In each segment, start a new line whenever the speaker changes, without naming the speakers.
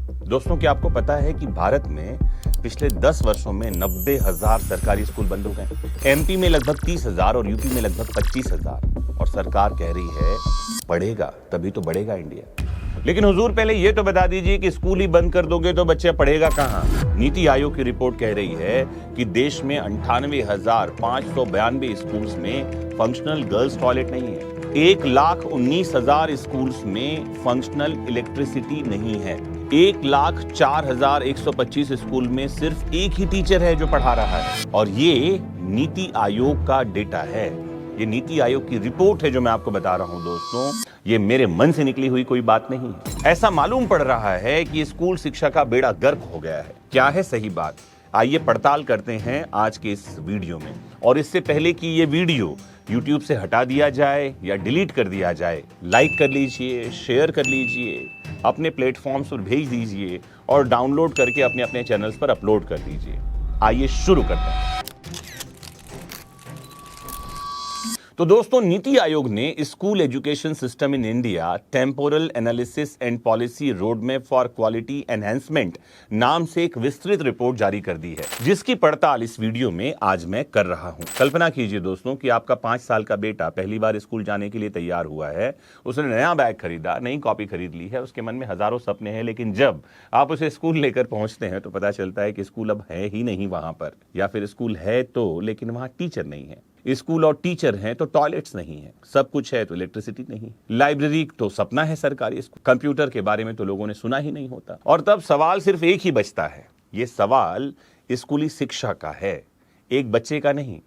दोस्तों, क्या आपको पता है कि भारत में पिछले 10 वर्षों में 90,000 सरकारी स्कूल बंद हो गए। एमपी में लगभग 30,000 और यूपी में लगभग 25,000। और सरकार कह रही है पढ़ेगा तभी तो बढ़ेगा इंडिया। लेकिन हुजूर, पहले ये तो बता दीजिए कि स्कूल ही बंद कर दोगे तो बच्चे पढ़ेगा कहां? नीति आयोग की रिपोर्ट कह रही है कि देश में 98,592 स्कूल्स में फंक्शनल गर्ल्स टॉयलेट नहीं है। 1,19,000 स्कूल्स में फंक्शनल इलेक्ट्रिसिटी नहीं है। 1,04,125 स्कूल में सिर्फ एक ही टीचर है जो पढ़ा रहा है। और ये नीति आयोग का डेटा है, ये नीति आयोग की रिपोर्ट है जो मैं आपको बता रहा हूं दोस्तों। ये मेरे मन से निकली हुई कोई बात नहीं। ऐसा मालूम पड़ रहा है कि स्कूल शिक्षा का बेड़ा गर्क हो गया है। क्या है सही बात? आइए पड़ताल करते हैं आज के इस वीडियो में। और इससे पहले कि ये वीडियो YouTube से हटा दिया जाए या डिलीट कर दिया जाए, लाइक कर लीजिए, शेयर कर लीजिए, अपने प्लेटफॉर्म्स पर भेज दीजिए और डाउनलोड करके अपने अपने चैनल्स पर अपलोड कर दीजिए। आइए शुरू करते हैं। तो दोस्तों, नीति आयोग ने school education system in India temporal analysis and policy road map for quality enhancement नाम से एक विस्तृत रिपोर्ट जारी कर दी है, जिसकी पड़ताल इस वीडियो में आज मैं कर रहा हूं। कल्पना कीजिए दोस्तों कि आपका 5 साल का बेटा पहली बार स्कूल जाने के लिए तैयार हुआ है। उसने नया बैग खरीदा, नई कॉपी खरीद ली है, उसके मन में हजारों सपने हैं, लेकिन जब आप उसे स्कूल लेकर पहुंचते हैं तो पता चलता है कि स्कूल अब है ही नहीं वहां पर, या फिर स्कूल है तो लेकिन वहां टीचर नहीं है। स्कूल और टीचर हैं तो टॉयलेट्स नहीं है, सब कुछ है तो इलेक्ट्रिसिटी नहीं, लाइब्रेरी तो सपना है सरकारी स्कूल, कंप्यूटर के बारे में तो लोगों ने सुना ही नहीं होता। और तब सवाल सिर्फ एक ही बचता है, ये सवाल स्कूली शिक्षा का है, एक बच्चे का नहीं।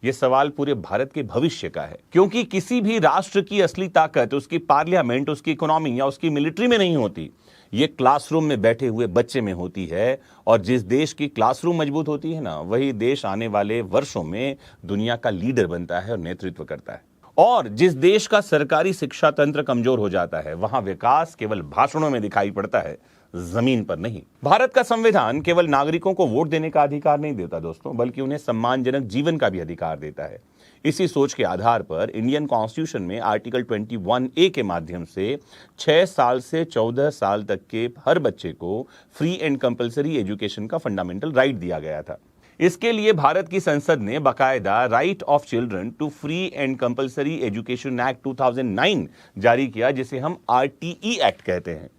ये सवाल पूरे भारत के भविष्य का है, क्योंकि किसी भी राष्ट्र की असली ताकत उसकी पार्लियामेंट, उसकी इकोनॉमी या उसकी मिलिट्री में नहीं होती, ये क्लासरूम में बैठे हुए बच्चे में होती है। और जिस देश की क्लासरूम मजबूत होती है ना, वही देश आने वाले वर्षों में दुनिया का लीडर बनता है और नेतृत्व करता है। और जिस देश का सरकारी शिक्षा तंत्र कमजोर हो जाता है, वहां विकास केवल भाषणों में दिखाई पड़ता है, जमीन पर नहीं। भारत का संविधान केवल नागरिकों को वोट देने का अधिकार नहीं देता दोस्तों, बल्कि उन्हें सम्मानजनक जीवन का भी अधिकार देता है। इसी सोच के आधार पर इंडियन कॉन्स्टिट्यूशन में आर्टिकल 21A के माध्यम से 6 साल से 14 साल तक के हर बच्चे को फ्री एंड कंपलसरी एजुकेशन का फंडामेंटल राइट दिया गया था। इसके लिए भारत की संसद ने बाकायदा right of children to free and compulsory education act 2009 जारी किया, जिसे हम RTE एक्ट कहते हैं।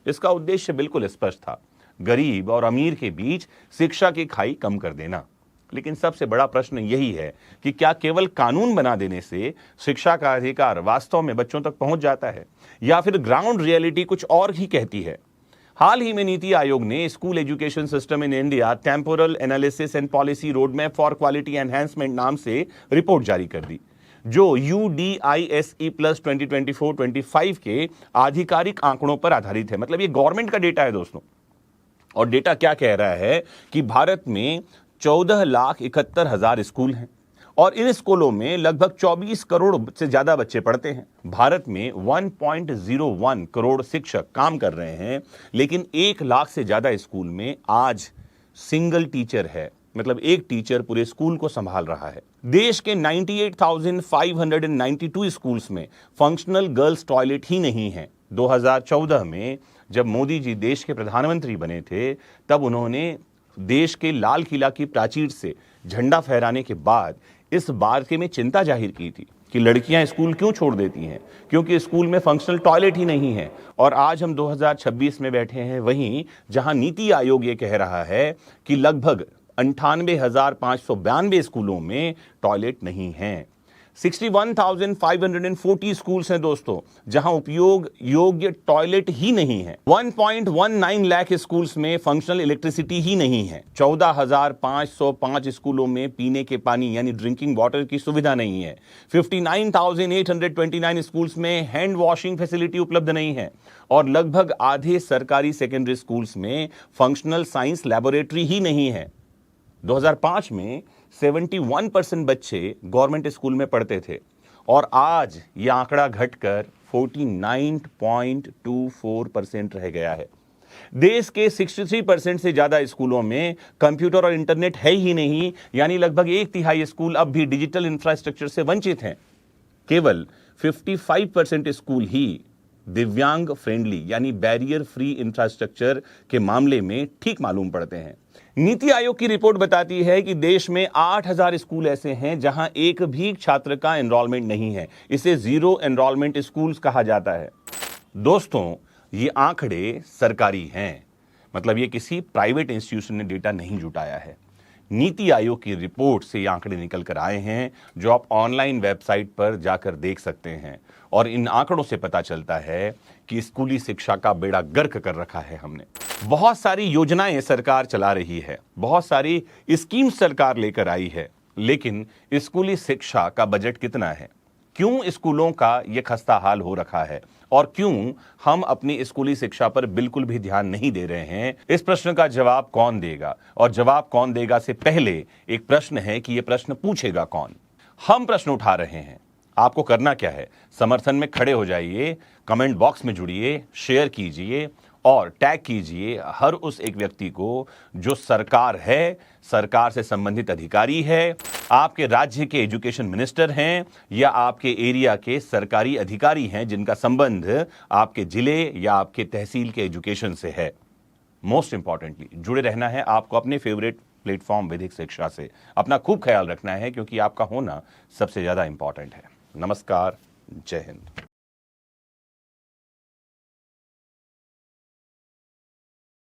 इसका उद्देश्य बिल्कुल स्पष्ट था, गरीब और अमीर के बीच शिक्षा की खाई कम कर देना। लेकिन सबसे बड़ा प्रश्न यही है कि क्या केवल कानून बना देने से शिक्षा का अधिकार वास्तव में बच्चों तक पहुंच जाता है, या फिर ग्राउंड रियलिटी कुछ और ही कहती है? हाल ही में नीति आयोग ने school education system in India temporal analysis and policy road map for quality enhancement नाम से रिपोर्ट जारी कर दी, जो UDISE प्लस 2024-25 के आधिकारिक आंकड़ों पर आधारित है। मतलब ये गवर्नमेंट का डेटा है दोस्तों। और डेटा क्या कह रहा है कि भारत में 14,71,000 स्कूल हैं और इन स्कूलों में लगभग 24 करोड़ से ज्यादा बच्चे पढ़ते हैं। भारत में 1.01 करोड़ शिक्षक काम कर रहे हैं, लेकिन 1 लाख से ज्यादा स्कूल में आज सिंगल टीचर है, मतलब एक टीचर पूरे स्कूल को संभाल रहा है। देश के 98,592 स्कूल्स में फंक्शनल गर्ल्स टॉयलेट ही नहीं है। 2014 में जब मोदी जी देश के प्रधानमंत्री बने थे, तब उन्होंने देश के लाल किला की प्राचीर से झंडा फहराने के बाद इस बात में चिंता जाहिर की थी कि लड़कियां स्कूल क्यों छोड़ देती हैं, क्योंकि स्कूल में फंक्शनल टॉयलेट ही नहीं है। और आज हम 2026 में बैठे हैं वहीं, जहां नीति आयोग ये कह रहा है कि लगभग 98,592 स्कूलों में टॉयलेट नहीं है। 61,540 स्कूल्स हैं दोस्तों जहां उपयोग योग्य टॉयलेट ही नहीं है। 1.19 लाख स्कूल्स में फंक्शनल इलेक्ट्रिसिटी ही नहीं है। 14,505 स्कूलों में पीने के पानी यानी ड्रिंकिंग वाटर की सुविधा नहीं है। 59,829 स्कूल्स में हैंड वॉशिंग फैसिलिटी उपलब्ध नहीं है। और लगभग आधे सरकारी सेकेंडरी स्कूल्स में फंक्शनल साइंस लैबोरेटरी ही नहीं है। 2005 में 71% बच्चे गवर्नमेंट स्कूल में पढ़ते थे और आज यह आंकड़ा घटकर 49.24% रह गया है। देश के 63% से ज्यादा स्कूलों में कंप्यूटर और इंटरनेट है ही नहीं, यानी लगभग 1/3 स्कूल अब भी डिजिटल इंफ्रास्ट्रक्चर से वंचित हैं। केवल 55% स्कूल ही दिव्यांग फ्रेंडली यानी बैरियर फ्री इंफ्रास्ट्रक्चर के मामले में ठीक मालूम पड़ते हैं। नीति आयोग की रिपोर्ट बताती है कि देश में 8000 स्कूल ऐसे हैं जहां एक भी छात्र का एनरोलमेंट नहीं है। इसे जीरो एनरोलमेंट स्कूल्स कहा जाता है। दोस्तों, ये आंकड़े सरकारी हैं, मतलब ये किसी प्राइवेट इंस्टीट्यूशन ने डेटा नहीं जुटाया है। नीति आयोग की रिपोर्ट से ये आंकड़े निकल कर आए हैं, जो आप ऑनलाइन वेबसाइट पर जाकर देख सकते हैं। और इन आंकड़ों से पता चलता है कि स्कूली शिक्षा का बेड़ा गर्क कर रखा है हमने। बहुत सारी योजनाएं सरकार चला रही है, बहुत सारी स्कीम सरकार लेकर आई है, लेकिन स्कूली शिक्षा का बजट कितना है? क्यों स्कूलों का यह खस्ता हाल हो रखा है और क्यों हम अपनी स्कूली शिक्षा पर बिल्कुल भी ध्यान नहीं दे रहे हैं? इस प्रश्न का जवाब कौन देगा? और जवाब कौन देगा से पहले एक प्रश्न है कि यह प्रश्न पूछेगा कौन? हम प्रश्न उठा रहे हैं। आपको करना क्या है? समर्थन में खड़े हो जाइए, कमेंट बॉक्स में जुड़िए, शेयर कीजिए और टैग कीजिए हर उस एक व्यक्ति को जो सरकार है, सरकार से संबंधित अधिकारी है, आपके राज्य के एजुकेशन मिनिस्टर हैं या आपके एरिया के सरकारी अधिकारी हैं जिनका संबंध आपके जिले या आपके तहसील के एजुकेशन से है। मोस्ट इंपॉर्टेंटली जुड़े रहना है आपको अपने फेवरेट प्लेटफॉर्म विधिक शिक्षा से। अपना खूब ख्याल रखना है क्योंकि आपका होना सबसे ज्यादा इंपॉर्टेंट है। नमस्कार, जय हिंद।